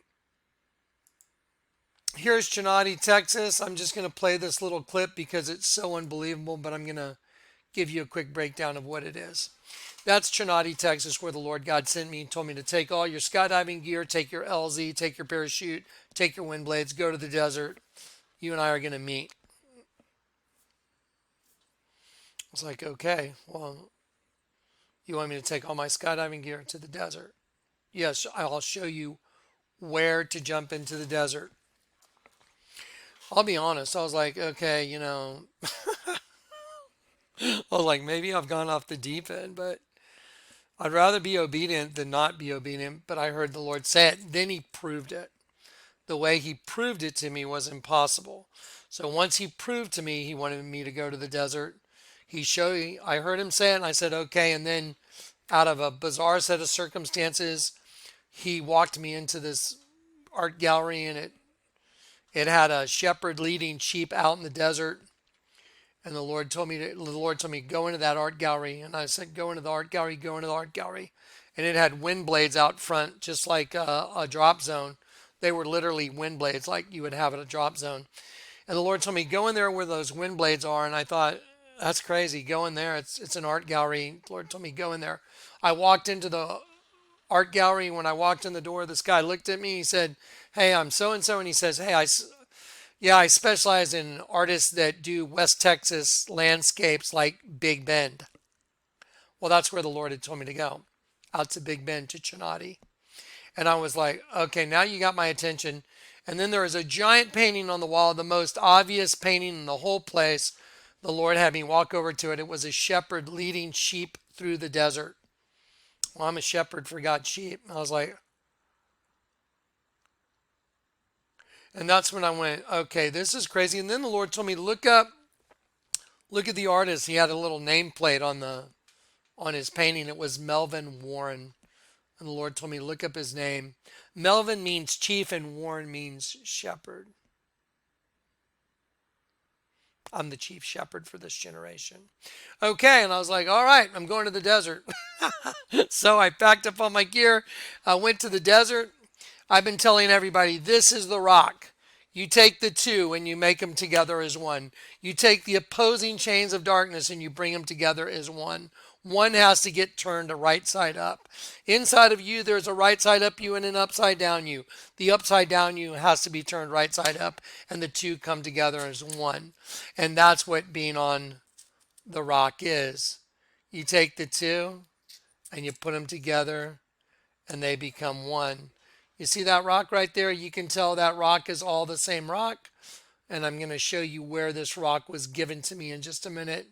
Speaker 4: Here's Chinati, Texas. I'm just going to play this little clip because it's so unbelievable, but I'm going to give you a quick breakdown of what it is. That's Chinati, Texas, where the Lord God sent me and told me to take all your skydiving gear, take your LZ, take your parachute, take your wind blades, go to the desert. You and I are going to meet. I was like, okay, well, you want me to take all my skydiving gear to the desert? Yes, I'll show you where to jump into the desert. I'll be honest, I was like, okay, you know, I was like, maybe I've gone off the deep end, but I'd rather be obedient than not be obedient. But I heard the Lord say it. Then he proved it. The way he proved it to me was impossible. So once he proved to me, he wanted me to go to the desert. I heard him say it and I said, okay. And then out of a bizarre set of circumstances, he walked me into this art gallery, and it had a shepherd leading sheep out in the desert. And the Lord told me, go into that art gallery. And I said, go into the art gallery, go into the art gallery. And it had wind blades out front, just like a drop zone. They were literally wind blades like you would have at a drop zone. And the Lord told me, go in there where those wind blades are. And I thought, that's crazy. Go in there. It's an art gallery. The Lord told me, go in there. I walked into the art gallery. When I walked in the door, this guy looked at me. He said, hey, I'm so-and-so. And he says, hey, I specialize in artists that do West Texas landscapes like Big Bend. Well, that's where the Lord had told me to go, out to Big Bend, to Chinati. And I was like, okay, now you got my attention. And then there was a giant painting on the wall, the most obvious painting in the whole place. The Lord had me walk over to it. It was a shepherd leading sheep through the desert. Well, I'm a shepherd for God's sheep. I was like, and that's when I went, okay, this is crazy. And then the Lord told me, look at the artist. He had a little nameplate on his painting. It was Melvin Warren. And the Lord told me, look up his name. Melvin means chief and Warren means shepherd. I'm the chief shepherd for this generation. Okay, and I was like, all right, I'm going to the desert. So I packed up all my gear. I went to the desert. I've been telling everybody, this is the rock. You take the two and you make them together as one. You take the opposing chains of darkness and you bring them together as one. One has to get turned to right side up. Inside of you, there's a right side up you and an upside down you. The upside down you has to be turned right side up, and the two come together as one. And that's what being on the rock is. You take the two and you put them together and they become one. You see that rock right there? You can tell that rock is all the same rock. And I'm going to show you where this rock was given to me in just a minute.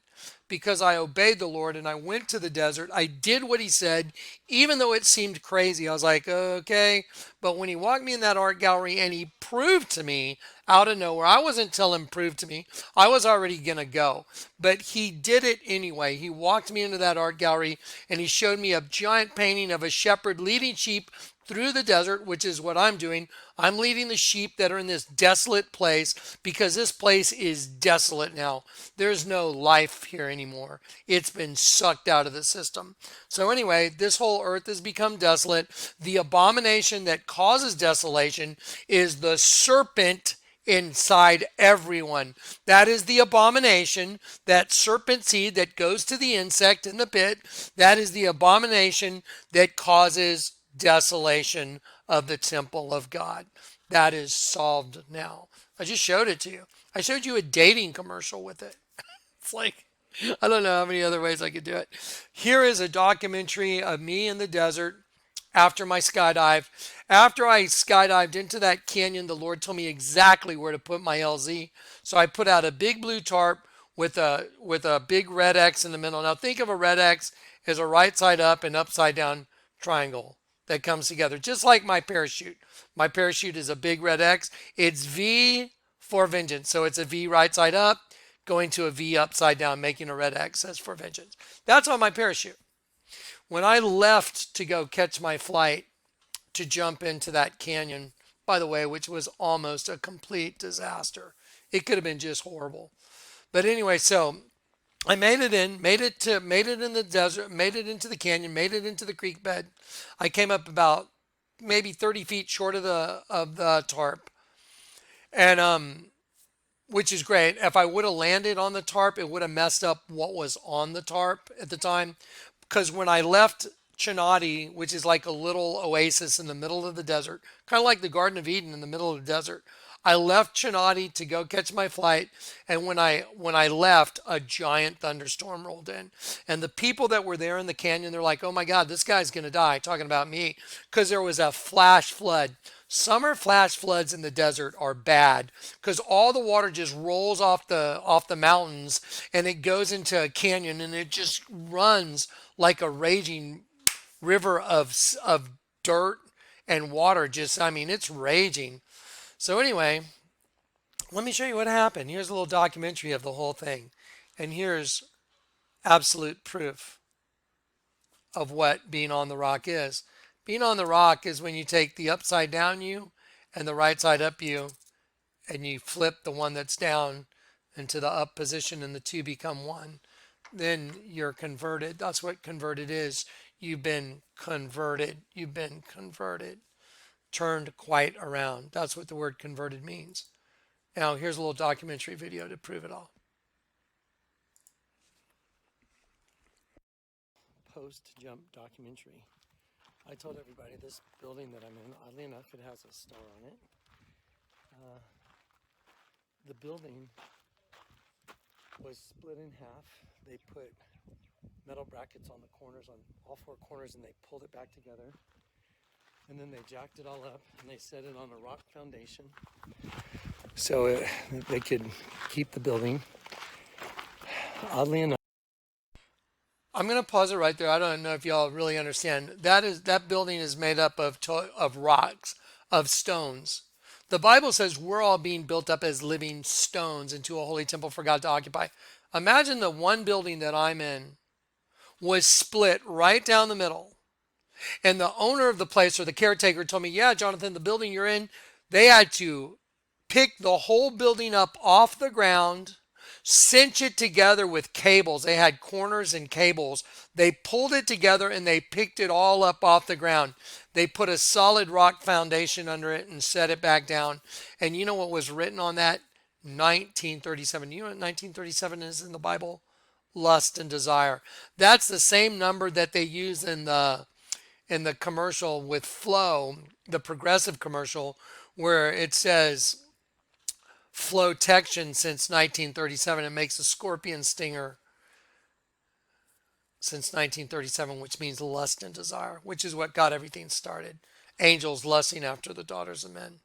Speaker 4: Because I obeyed the Lord and I went to the desert. I did what he said, even though it seemed crazy. I was like, okay. But when he walked me in that art gallery and he proved to me out of nowhere, I wasn't telling him prove to me. I was already going to go. But he did it anyway. He walked me into that art gallery and he showed me a giant painting of a shepherd leading sheep through the desert, which is what I'm doing. I'm leading the sheep that are in this desolate place because this place is desolate now. There's no life here anymore. It's been sucked out of the system. So anyway, this whole earth has become desolate. The abomination that causes desolation is the serpent inside everyone. That is the abomination, that serpent seed that goes to the insect in the pit. That is the abomination that causes desolation of the temple of God. That is solved now. I just showed it to you. I showed you a dating commercial with it. It's like, I don't know how many other ways I could do it. Here is a documentary of me in the desert after my skydive. After I skydived into that canyon, the Lord told me exactly where to put my LZ. So I put out a big blue tarp with a big red X in the middle. Now think of a red X as a right side up and upside down triangle that comes together, just like my parachute. My parachute is a big red X. It's V for vengeance. So it's a V right side up, going to a V upside down, making a red X as for vengeance. That's on my parachute. When I left to go catch my flight to jump into that canyon, by the way, which was almost a complete disaster. It could have been just horrible. But anyway, so I made it in the desert, made it into the canyon, made it into the creek bed. I came up about maybe 30 feet short of the tarp, and which is great. If I would have landed on the tarp, it would have messed up what was on the tarp at the time, because when I left Chinati, which is like a little oasis in the middle of the desert, kind of like the Garden of Eden in the middle of the desert. I left Chinati to go catch my flight, and when I left, a giant thunderstorm rolled in, and the people that were there in the canyon, they're like, "Oh my God, this guy's gonna die," talking about me, because there was a flash flood. Summer flash floods in the desert are bad because all the water just rolls off the mountains and it goes into a canyon and it just runs like a raging river of dirt and water. Just, I mean, it's raging. So anyway, let me show you what happened. Here's a little documentary of the whole thing. And here's absolute proof of what being on the rock is. Being on the rock is when you take the upside down you and the right side up you, and you flip the one that's down into the up position and the two become one. Then you're converted. That's what converted is. You've been converted. You've been converted. Turned quite around. That's what the word converted means. Now, here's a little documentary video to prove it all. Post-jump documentary. I told everybody this building that I'm in, oddly enough, it has a star on it. The building was split in half. They put metal brackets on the corners, on all four corners, and they pulled it back together. And then they jacked it all up and they set it on a rock foundation so they could keep the building. Oddly enough, I'm going to pause it right there. I don't know if y'all really understand. That building is made up of rocks, of stones. The Bible says we're all being built up as living stones into a holy temple for God to occupy. Imagine the one building that I'm in was split right down the middle. And the owner of the place, or the caretaker, told me, "Yeah, Jonathan, the building you're in, they had to pick the whole building up off the ground, cinch it together with cables. They had corners and cables. They pulled it together and they picked it all up off the ground. They put a solid rock foundation under it and set it back down." And you know what was written on that? 1937. You know what 1937 is in the Bible? Lust and desire. That's the same number that they use in the commercial with Flow, the Progressive commercial, where it says Flowtection since 1937. It makes a scorpion stinger since 1937, which means lust and desire, which is what got everything started. Angels lusting after the daughters of men.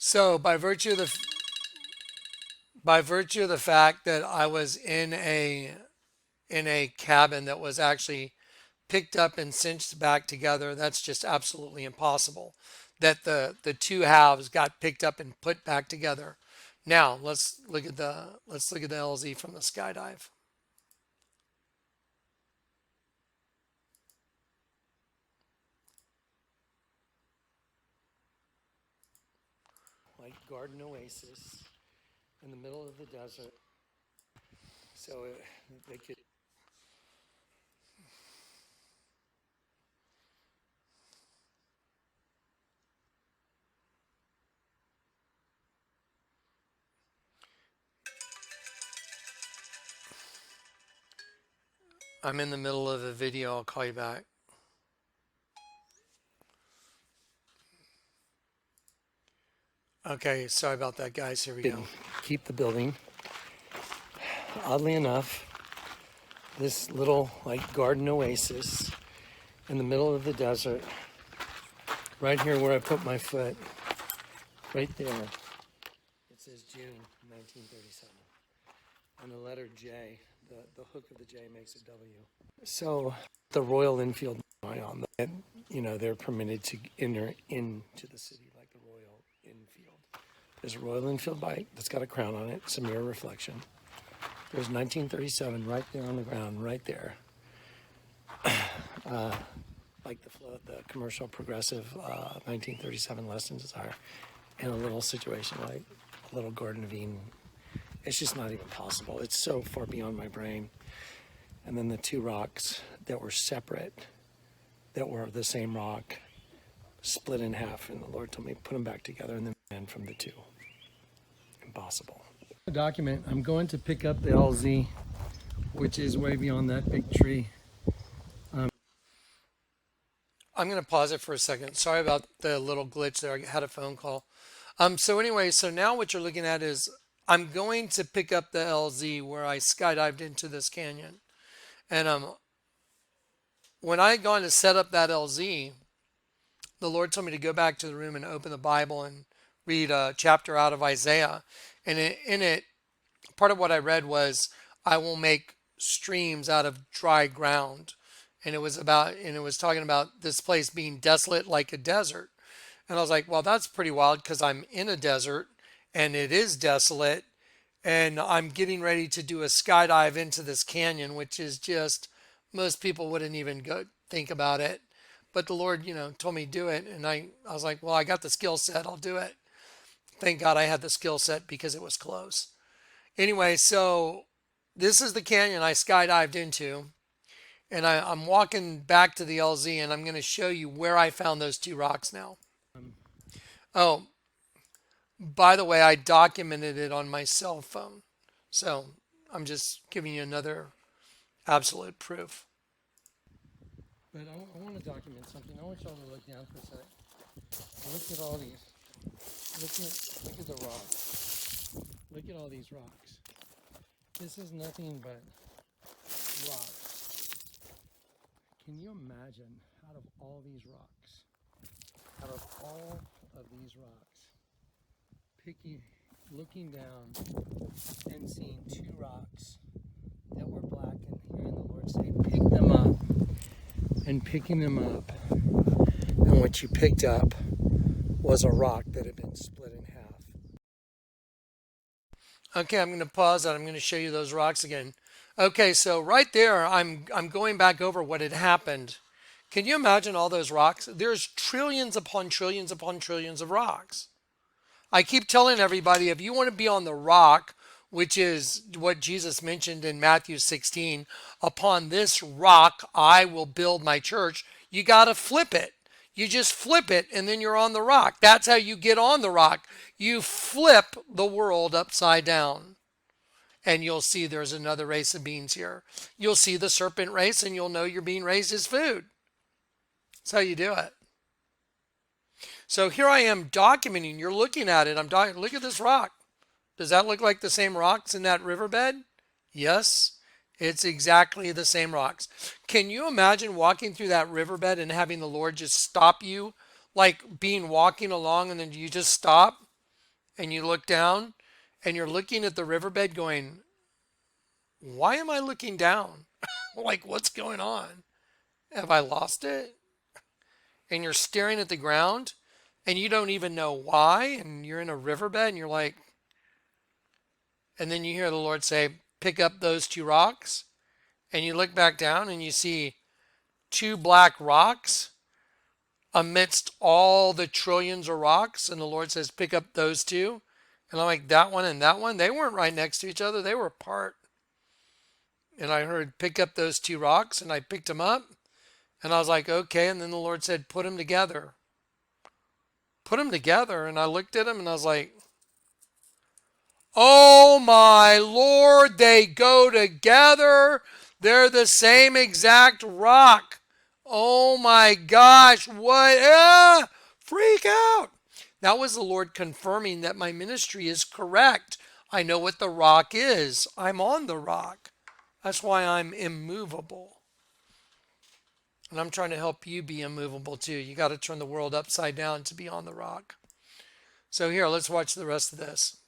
Speaker 4: So by virtue of the fact that I was in a cabin that was actually picked up and cinched back together, that's just absolutely impossible. That the two halves got picked up and put back together. Now let's look at the LZ from the skydive. Like garden oasis in the middle of the desert, so they could. I'm in the middle of a video. I'll call you back. Okay, sorry about that, guys. Here we go. Keep the building. Oddly enough, this little like garden oasis in the middle of the desert, right here where I put my foot, right there, it says June 1937. And the letter J, the hook of the J makes a W. So the Royal Enfield, you know, they're permitted to enter into the city like the Royal Enfield. There's a Royal Enfield bike that's got a crown on it. It's a mirror reflection. There's 1937 right there on the ground, right there. like the commercial progressive 1937 lessons are in a little situation like a little Garden of Eden. It's just not even possible. It's so far beyond my brain. And then the two rocks that were separate, that were the same rock, split in half, and the Lord told me put them back together, and then from the two. Impossible. The document, I'm going to pick up the LZ, which is way beyond that big tree. I'm going to pause it for a second. Sorry about the little glitch there. I had a phone call. So anyway, so now what you're looking at is I'm going to pick up the LZ where I skydived into this canyon. And when I had gone to set up that LZ, the Lord told me to go back to the room and open the Bible and read a chapter out of Isaiah. And in it, part of what I read was, I will make streams out of dry ground. And it was talking about this place being desolate like a desert. And I was like, well, that's pretty wild because I'm in a desert and it is desolate. And I'm getting ready to do a skydive into this canyon, which is just, most people wouldn't even go think about it. But the Lord, told me to do it. And I was like, well, I got the skill set. I'll do it. Thank God I had the skill set because it was close. Anyway, so this is the canyon I skydived into. And I'm walking back to the LZ, and I'm going to show you where I found those two rocks now. Oh, by the way, I documented it on my cell phone. So I'm just giving you another absolute proof. But I want to document something. I want y'all to look down for a second. Look at all these. Look at the rocks. Look at all these rocks. This is nothing but rocks. Can you imagine, out of all these rocks, looking down and seeing two rocks that were black and hearing the Lord say, pick them up, and picking them up, and what you picked up was a rock that had been split in half. Okay, I'm going to pause that. I'm going to show you those rocks again. Okay, so right there, I'm going back over what had happened. Can you imagine all those rocks? There's trillions upon trillions upon trillions of rocks. I keep telling everybody, if you want to be on the rock, which is what Jesus mentioned in Matthew 16, upon this rock I will build my church, you got to flip it. You just flip it and then you're on the rock. That's how you get on the rock. You flip the world upside down. And you'll see there's another race of beings here. You'll see the serpent race and you'll know you're being raised as food. That's how you do it. So here I am documenting. You're looking at it. Look at this rock. Does that look like the same rocks in that riverbed? Yes, it's exactly the same rocks. Can you imagine walking through that riverbed and having the Lord just stop you, like walking along and then you just stop and you look down and you're looking at the riverbed going, why am I looking down? Like, what's going on? Have I lost it? And you're staring at the ground and you don't even know why, and you're in a riverbed and you're like, and then you hear the Lord say, pick up those two rocks, and you look back down and you see two black rocks amidst all the trillions of rocks, and the Lord says, pick up those two. And I'm like, that one and that one, they weren't right next to each other, they were apart. And I heard, pick up those two rocks, and I picked them up, and I was like, okay. And then the Lord said, put them together. Put them together. And I looked at them and I was like, oh my Lord, they go together. They're the same exact rock. Oh my gosh, what? Freak out. That was the Lord confirming that my ministry is correct. I know what the rock is. I'm on the rock. That's why I'm immovable. And I'm trying to help you be immovable too. You got to turn the world upside down to be on the rock. So here, let's watch the rest of this.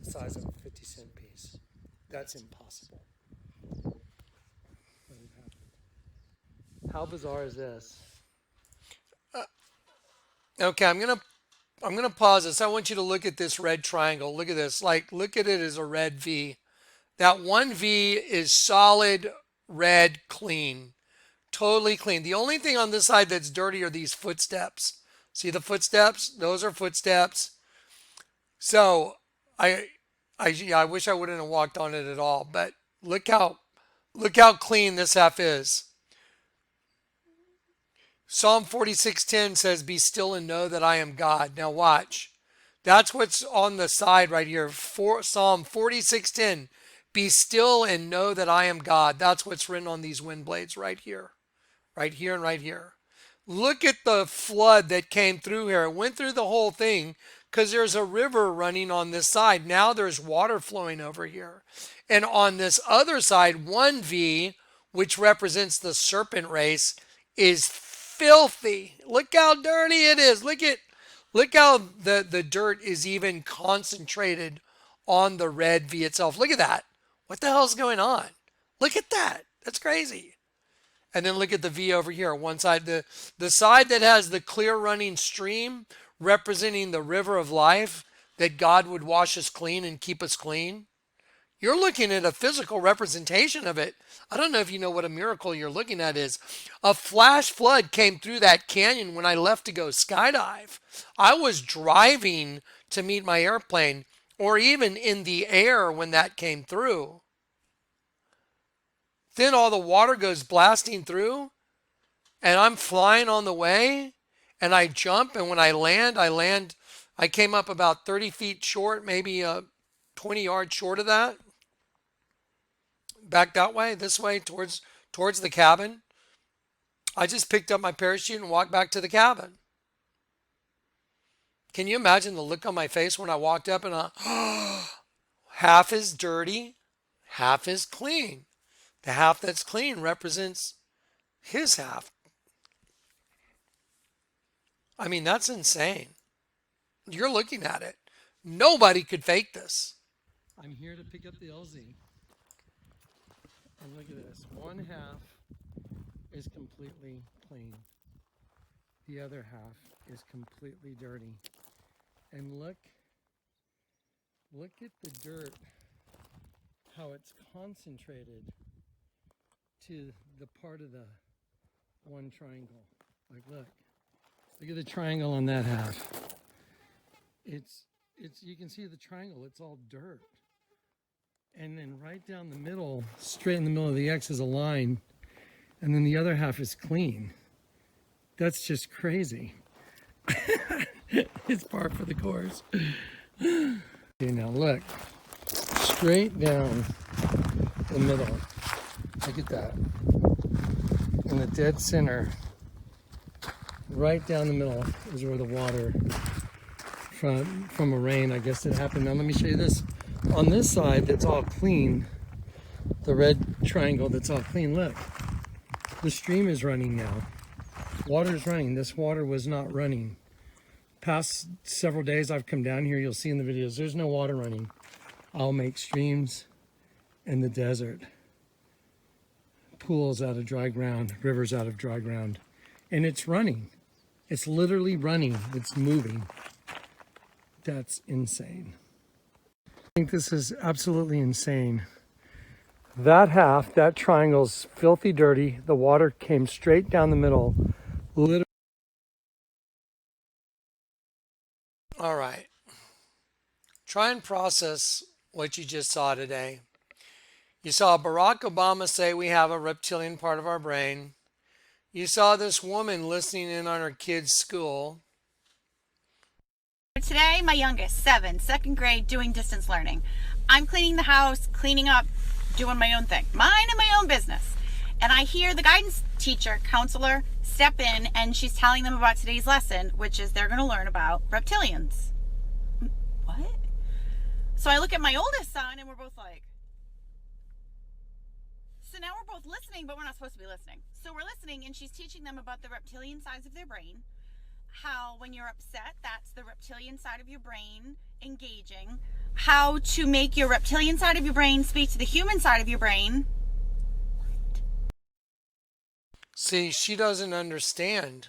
Speaker 4: The size of a 50-cent piece. That's impossible. How bizarre is this? Okay, I'm gonna pause this. I want you to look at this red triangle. Look at this. Look at it as a red V. That one V is solid, red, clean. Totally clean. The only thing on this side that's dirty are these footsteps. See the footsteps? Those are footsteps. So I wish I wouldn't have walked on it at all. But look how clean this half is. Psalm 46:10 says, "Be still and know that I am God." Now watch. That's what's on the side right here. Psalm 46:10. Be still and know that I am God. That's what's written on these wind blades right here. Right here and right here. Look at the flood that came through here. It went through the whole thing because there's a river running on this side. Now there's water flowing over here. And on this other side, 1V, which represents the serpent race, is filthy. Look how dirty it is. Look how the dirt is even concentrated on the red V itself. Look at that. What the hell's going on? Look at that. That's crazy. And then look at the V over here. One side, the side that has the clear running stream representing the river of life, that God would wash us clean and keep us clean. You're looking at a physical representation of it. I don't know if you know what a miracle you're looking at is. A flash flood came through that canyon when I left to go skydive. I was driving to meet my airplane, or even in the air when that came through. Then all the water goes blasting through, and I'm flying on the way, and I jump, and when I land, I came up about 30 feet short, maybe 20 yards short of that. Back that way, this way, towards the cabin. I just picked up my parachute and walked back to the cabin. Can you imagine the look on my face when I walked up and half is dirty, half is clean. The half that's clean represents his half. I mean, that's insane. You're looking at it. Nobody could fake this. I'm here to pick up the LZ. And look at this. One half is completely clean. The other half is completely dirty. And look at the dirt, how it's concentrated to the part of the one triangle. Like, look at the triangle on that half. It's you can see the triangle, it's all dirt. And then right down the middle, straight in the middle of the X is a line, and then the other half is clean. That's just crazy. It's par for the course. Okay, now look, straight down the middle. Look at that. In the dead center, right down the middle is where the water from a rain, I guess, that happened. Now let me show you this. On this side that's all clean, the red triangle that's all clean, look. The stream is running now. Water is running. This water was not running. Past several days I've come down here, you'll see in the videos, there's no water running. I'll make streams in the desert. Pools out of dry ground, rivers out of dry ground. And it's running. It's literally running. It's moving. That's insane. I think this is absolutely insane. That half, that triangle's filthy dirty. The water came straight down the middle. Literally. All right. Try and process what you just saw today. You saw Barack Obama say we have a reptilian part of our brain. You saw this woman listening in on her kid's school.
Speaker 1: Today, my youngest, 7, second grade, doing distance learning. I'm cleaning the house, cleaning up, doing my own thing, mine and my own business. And I hear the guidance teacher, counselor, step in, and she's telling them about today's lesson, which is they're going to learn about reptilians. What? So I look at my oldest son, and we're both like, so now we're both listening, but we're not supposed to be listening. So we're listening, and she's teaching them about the reptilian sides of their brain. How when you're upset, that's the reptilian side of your brain engaging. How to make your reptilian side of your brain speak to the human side of your brain.
Speaker 4: See, she doesn't understand.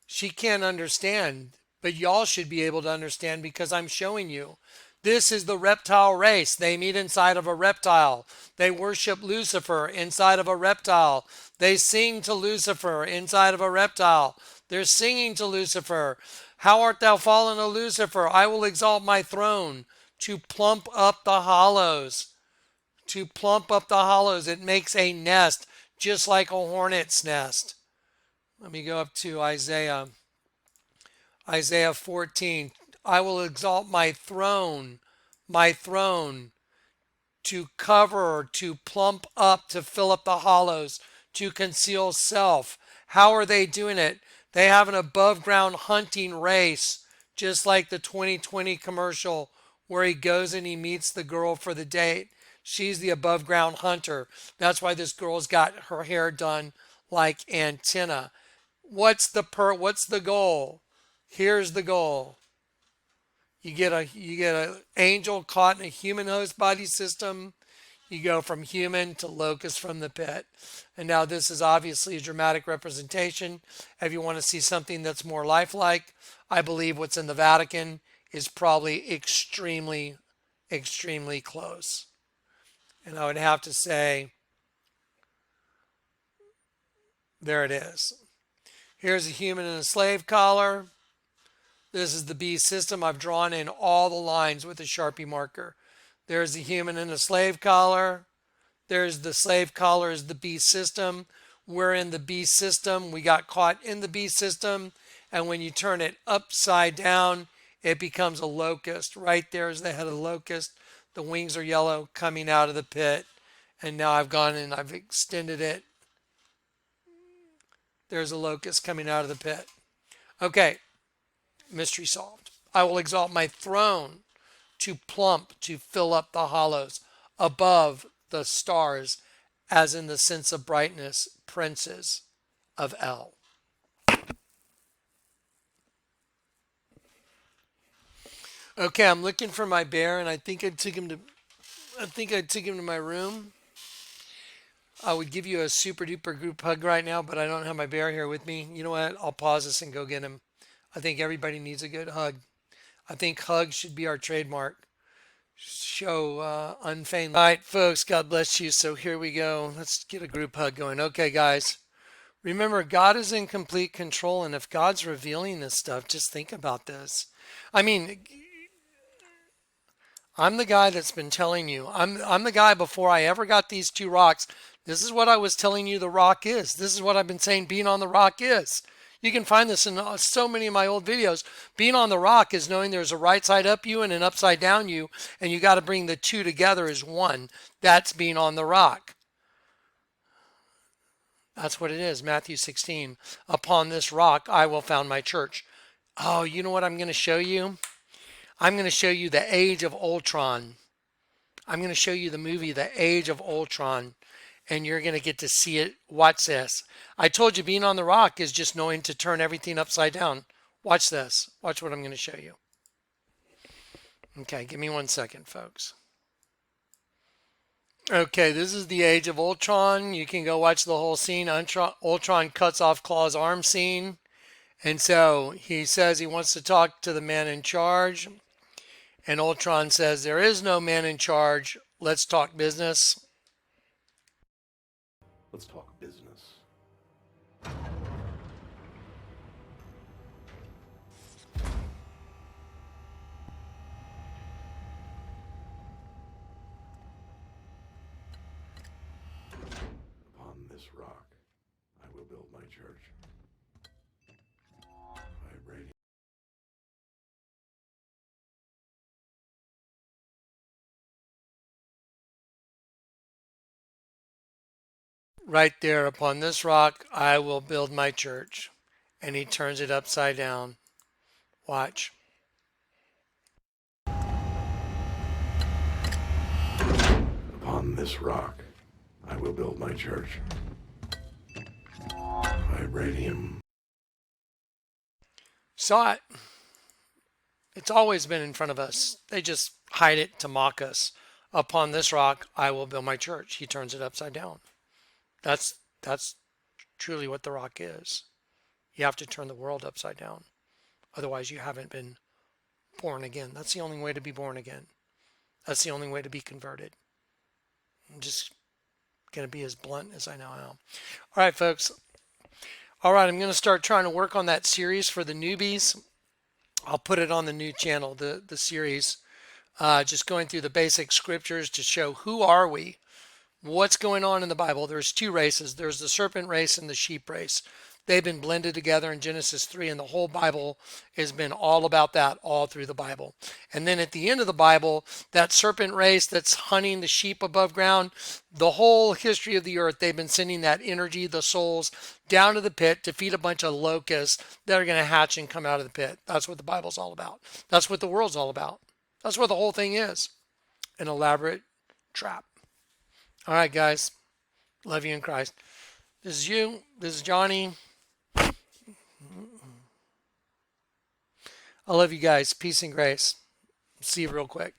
Speaker 4: She can't understand, but y'all should be able to understand because I'm showing you. This is the reptile race. They meet inside of a reptile. They worship Lucifer inside of a reptile. They sing to Lucifer inside of a reptile. They're singing to Lucifer. How art thou fallen, O Lucifer? I will exalt my throne to plump up the hollows. To plump up the hollows. It makes a nest just like a hornet's nest. Let me go up to Isaiah 14. I will exalt my throne to cover, to plump up, to fill up the hollows, to conceal self. How are they doing it? They have an above ground hunting race, just like the 2020 commercial where he goes and he meets the girl for the date. She's the above ground hunter. That's why this girl's got her hair done like antenna. What's the goal? Here's the goal. You get a angel caught in a human host body system. You go from human to locust from the pit. And now this is obviously a dramatic representation. If you want to see something that's more lifelike, I believe what's in the Vatican is probably extremely, extremely close. And I would have to say, there it is. Here's a human in a slave collar. This is the beast system. I've drawn in all the lines with a Sharpie marker. There's the human in a slave collar. There's the slave collar is the beast system. We're in the beast system. We got caught in the beast system. And when you turn it upside down, it becomes a locust. Right there is the head of the locust. The wings are yellow coming out of the pit. And now I've gone and I've extended it. There's a locust coming out of the pit. Okay. Mystery solved. I will exalt my throne to plump, to fill up the hollows above the stars, as in the sense of brightness, princes of El. Okay, I'm looking for my bear, and I think I took him to my room. I would give you a super duper group hug right now, but I don't have my bear here with me. You know what? I'll pause this and go get him. I think everybody needs a good hug. I think hugs should be our trademark. Show unfeigned. All right, folks, God bless you. So here we go. Let's get a group hug going. Okay, guys. Remember, God is in complete control. And if God's revealing this stuff, just think about this. I mean, I'm the guy that's been telling you. I'm the guy before I ever got these two rocks. This is what I was telling you the rock is. This is what I've been saying being on the rock is. You can find this in so many of my old videos. Being on the rock is knowing there's a right side up you and an upside down you, and you got to bring the two together as one. That's being on the rock. That's what it is. Matthew 16. Upon this rock I will found my church. Oh, you know what I'm going to show you? I'm going to show you the Age of Ultron. I'm going to show you the movie The Age of Ultron. And you're going to get to see it. Watch this. I told you being on the rock is just knowing to turn everything upside down. Watch this. Watch what I'm going to show you. Okay, give me 1 second, folks. Okay, this is the Age of Ultron. You can go watch the whole scene. Ultron cuts off Claw's arm scene. And so he says he wants to talk to the man in charge. And Ultron says, there is no man in charge. Let's talk business.
Speaker 9: Let's talk business. Upon this rock, I will build my church. Vibrating.
Speaker 4: Right there, upon this rock, I will build my church. And he turns it upside down. Watch.
Speaker 9: Upon this rock, I will build my church. Vibranium.
Speaker 4: Saw it. It's always been in front of us. They just hide it to mock us. Upon this rock, I will build my church. He turns it upside down. That's truly what the rock is. You have to turn the world upside down. Otherwise, you haven't been born again. That's the only way to be born again. That's the only way to be converted. I'm just going to be as blunt as I know how. All right, folks. All right, I'm going to start trying to work on that series for the newbies. I'll put it on the new channel, the series, just going through the basic scriptures to show who are we, what's going on in the Bible. There's two races. There's the serpent race and the sheep race. They've been blended together in Genesis 3, and the whole Bible has been all about that all through the Bible. And then at the end of the Bible, that serpent race that's hunting the sheep above ground, the whole history of the earth, they've been sending that energy, the souls, down to the pit to feed a bunch of locusts that are going to hatch and come out of the pit. That's what the Bible's all about. That's what the world's all about. That's what the whole thing is. An elaborate trap. All right, guys. Love you in Christ. This is you. This is Johnny. I love you guys. Peace and grace. See you real quick.